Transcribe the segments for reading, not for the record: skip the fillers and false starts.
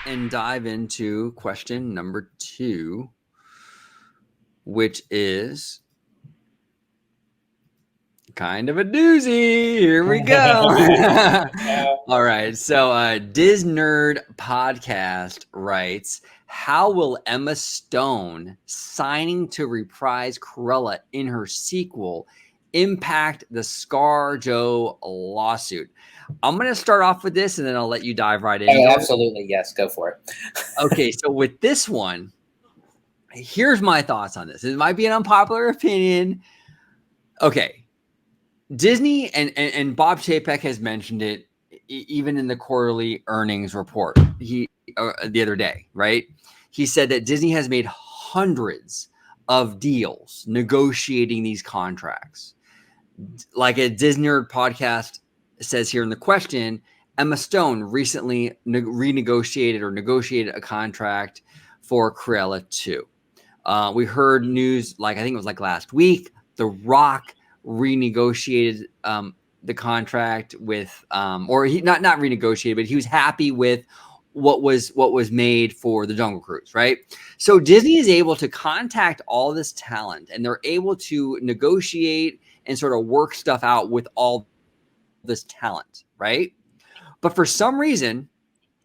and dive into question number 2, which is kind of a doozy. Here we go. All right. So, DisNerd Podcast writes, how will Emma Stone signing to reprise Cruella in her sequel impact the ScarJo lawsuit? I'm going to start off with this, and then I'll let you dive right into it. Absolutely. Yes. Go for it. Okay. So with this one, here's my thoughts on this. It might be an unpopular opinion. Okay. Disney and Bob Chapek has mentioned it even in the quarterly earnings report the other day, right? He said that Disney has made hundreds of deals negotiating these contracts. Like a DisNerd podcast says here in the question, Emma Stone recently negotiated a contract for Cruella 2. We heard news, I think it was last week, The Rock renegotiated the contract with or he not renegotiated, but he was happy with what was made for the Jungle Cruise, right? So Disney is able to contact all this talent, and they're able to negotiate and sort of work stuff out with all this talent, right? But for some reason,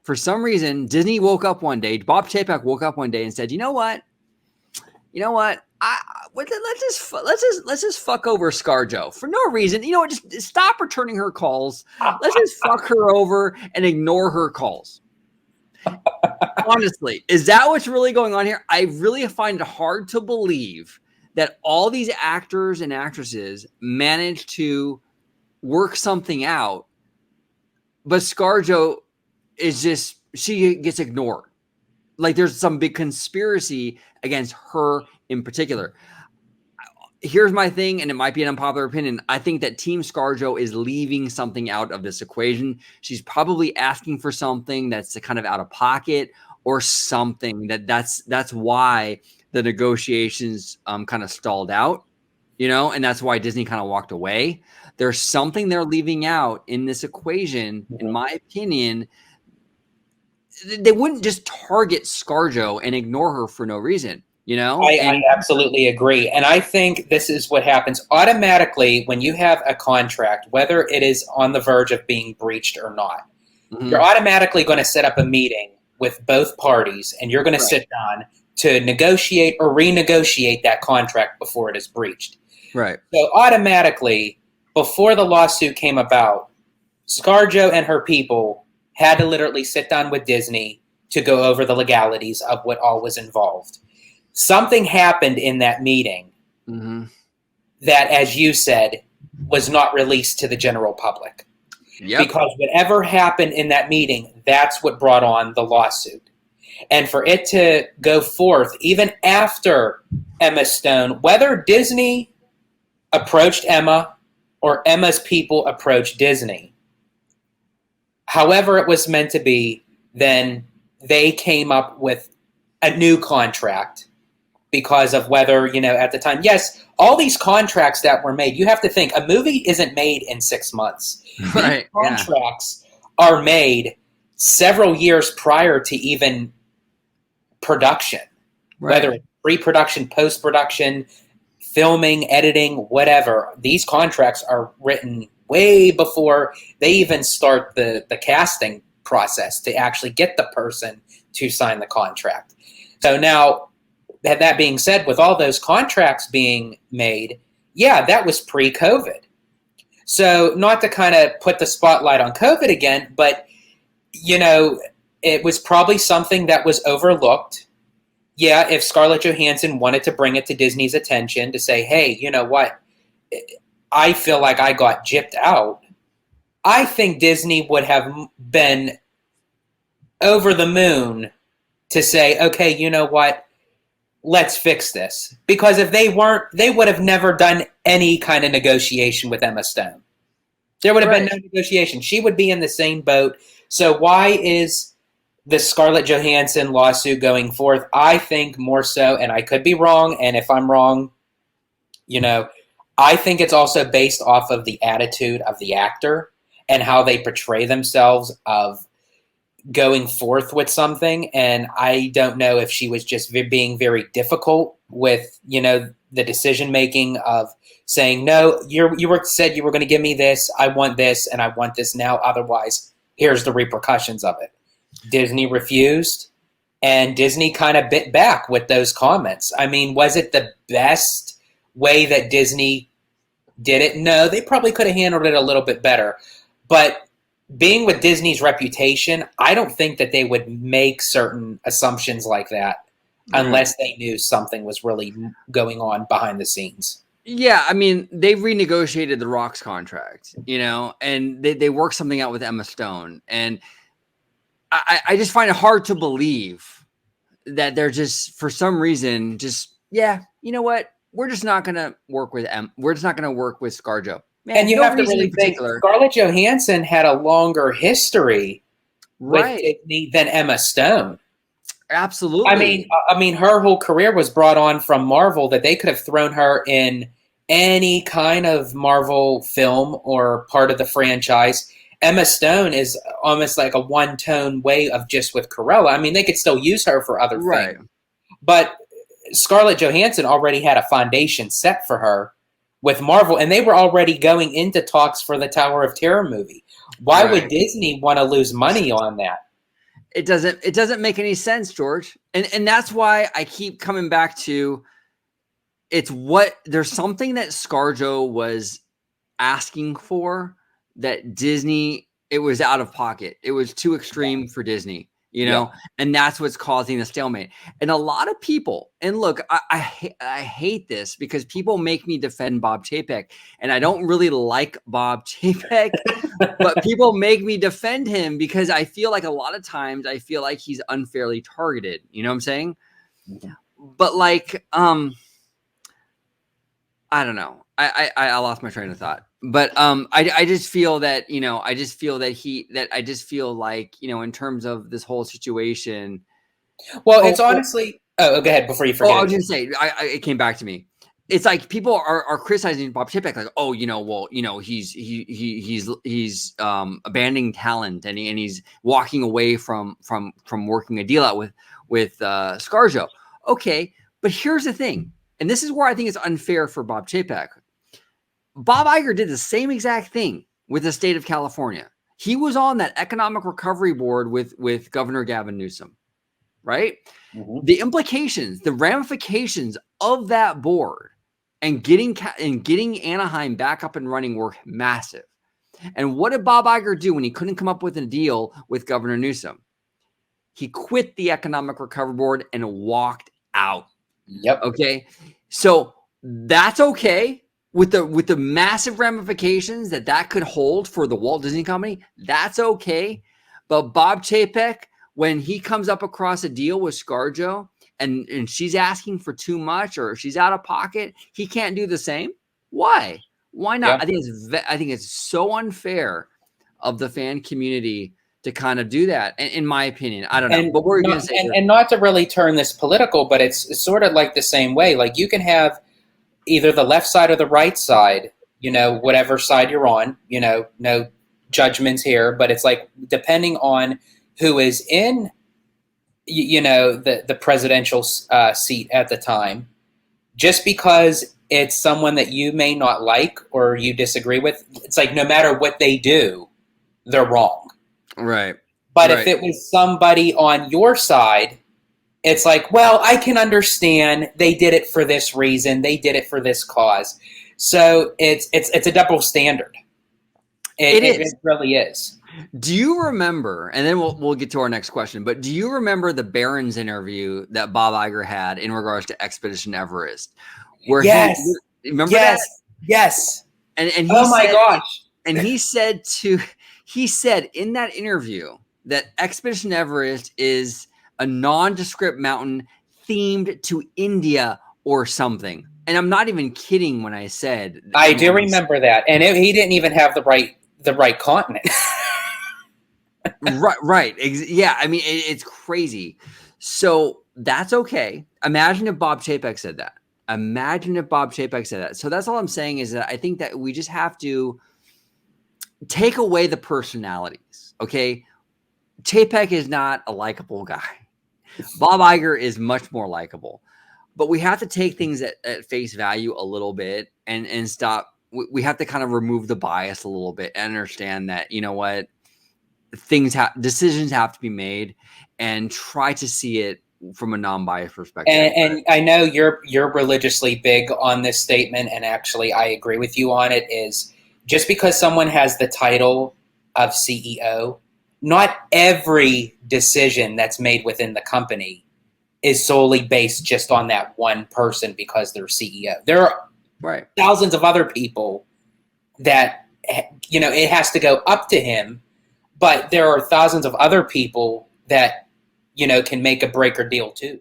Disney woke up one day, Bob Chapek woke up one day and said, you know what? Let's just fuck over ScarJo for no reason. You know what? Just stop returning her calls. Let's just fuck her over and ignore her calls. Honestly, is that what's really going on here? I really find it hard to believe that all these actors and actresses manage to work something out, but ScarJo she gets ignored. Like there's some big conspiracy against her in particular. Here's my thing, and it might be an unpopular opinion. I think that Team ScarJo is leaving something out of this equation. She's probably asking for something that's kind of out of pocket or something that's why the negotiations kind of stalled out, and that's why Disney kind of walked away. There's something they're leaving out in this equation, in my opinion. They wouldn't just target ScarJo and ignore her for no reason, I absolutely agree. And I think this is what happens automatically when you have a contract, whether it is on the verge of being breached or not. Mm-hmm. You're automatically going to set up a meeting with both parties, and you're going to sit down to negotiate or renegotiate that contract before it is breached. Right. So automatically, before the lawsuit came about, ScarJo and her people had to literally sit down with Disney to go over the legalities of what all was involved. Something happened in that meeting that, as you said, was not released to the general public. Yep. Because whatever happened in that meeting, that's what brought on the lawsuit. And for it to go forth, even after Emma Stone, whether Disney approached Emma or Emma's people approached Disney, however it was meant to be, then they came up with a new contract because of whether, at the time, yes, all these contracts that were made, you have to think, a movie isn't made in 6 months. Right. These contracts are made several years prior to even production, whether it's pre-production, post-production, filming, editing, whatever. These contracts are written way before they even start the casting process to actually get the person to sign the contract. So now, that being said, with all those contracts being made, that was pre-COVID. So not to kind of put the spotlight on COVID again, but, it was probably something that was overlooked. Yeah, if Scarlett Johansson wanted to bring it to Disney's attention to say, hey, you know what, I feel like I got gypped out, I think Disney would have been over the moon to say, okay, you know what, let's fix this. Because if they weren't, they would have never done any kind of negotiation with Emma Stone. There would have been no negotiation. She would be in the same boat. So why is the Scarlett Johansson lawsuit going forth? I think more so, and I could be wrong, and if I'm wrong, I think it's also based off of the attitude of the actor and how they portray themselves of, going forth with something, and I don't know if she was just being very difficult with, the decision making of saying, no, said you were going to give me this, I want this, and I want this now, otherwise here's the repercussions of it. Disney refused, and Disney kind of bit back with those comments. I mean, was it the best way that Disney did it? No, they probably could have handled it a little bit better, but being with Disney's reputation, I don't think that they would make certain assumptions like that unless they knew something was really going on behind the scenes. Yeah, I mean, they renegotiated the Rock's contract, and they worked something out with Emma Stone. And I just find it hard to believe that they're just, for some reason, you know what? We're just not going to work with we're just not going to work with ScarJo. Man, and you have to really think Scarlett Johansson had a longer history with Disney than Emma Stone. Absolutely. I mean, her whole career was brought on from Marvel, that they could have thrown her in any kind of Marvel film or part of the franchise. Emma Stone is almost like a one-tone way of just with Cruella. I mean, they could still use her for other things. But Scarlett Johansson already had a foundation set for her with Marvel, and they were already going into talks for the Tower of Terror movie. Why would Disney want to lose money on that? It doesn't make any sense, George. And that's why I keep coming back to there's something that ScarJo was asking for that Disney, it was out of pocket. It was too extreme for Disney. And that's what's causing the stalemate. And a lot of people, and look, I hate this because people make me defend Bob Chapek, and I don't really like Bob Chapek, but people make me defend him because I feel like a lot of times he's unfairly targeted. You know what I'm saying? Yeah. But I don't know. I lost my train of thought. But I just feel that, I just feel like, in terms of this whole situation. Well, it's honestly, go ahead before you forget. I was going to say, it came back to me. It's like people are criticizing Bob Chapek, like, he's abandoning talent and he's walking away from working a deal out with ScarJo. Okay, but here's the thing, and this is where I think it's unfair for Bob Chapek. Bob Iger did the same exact thing with the state of California. He was on that economic recovery board with Governor Gavin Newsom, right? Mm-hmm. The implications, the ramifications of that board and getting Anaheim back up and running were massive. And what did Bob Iger do when he couldn't come up with a deal with Governor Newsom? He quit the economic recovery board and walked out. Yep. Okay. So that's okay. With the massive ramifications that could hold for the Walt Disney Company, that's okay. But Bob Chapek, when he comes up across a deal with ScarJo and she's asking for too much or she's out of pocket, he can't do the same. Why? Why not? Yeah. I think it's so unfair of the fan community to kind of do that. In my opinion, I don't know. But what were you going to say? And not to really turn this political, but it's sort of like the same way. Like you can have either the left side or the right side, whatever side you're on, no judgments here, but it's like, depending on who is in, the presidential seat at the time, just because it's someone that you may not like or you disagree with, it's like, no matter what they do, they're wrong. Right. But if it was somebody on your side, it's like, well, I can understand they did it for this reason. They did it for this cause. So it's a double standard. It really is. Do you remember, and then we'll get to our next question, but do you remember the Barron's interview that Bob Iger had in regards to Expedition Everest? Where remember that? Yes. And he my gosh. And he said in that interview that Expedition Everest is a nondescript mountain themed to India or something. And I'm not even kidding when I said. I do remember that. And he didn't even have the right continent. Right. Yeah. I mean, it's crazy. So that's okay. Imagine if Bob Chapek said that. So that's all I'm saying is that I think that we just have to take away the personalities. Okay. Chapek is not a likable guy. Bob Iger is much more likable. But we have to take things at face value a little bit and stop. We have to kind of remove the bias a little bit and understand that, you know what, decisions have to be made, and try to see it from a non-biased perspective. And I know you're religiously big on this statement, and actually I agree with you on it, is just because someone has the title of CEO, not every decision that's made within the company is solely based just on that one person because they're CEO. There are thousands of other people that, it has to go up to him, but there are thousands of other people that, can make a break or deal too.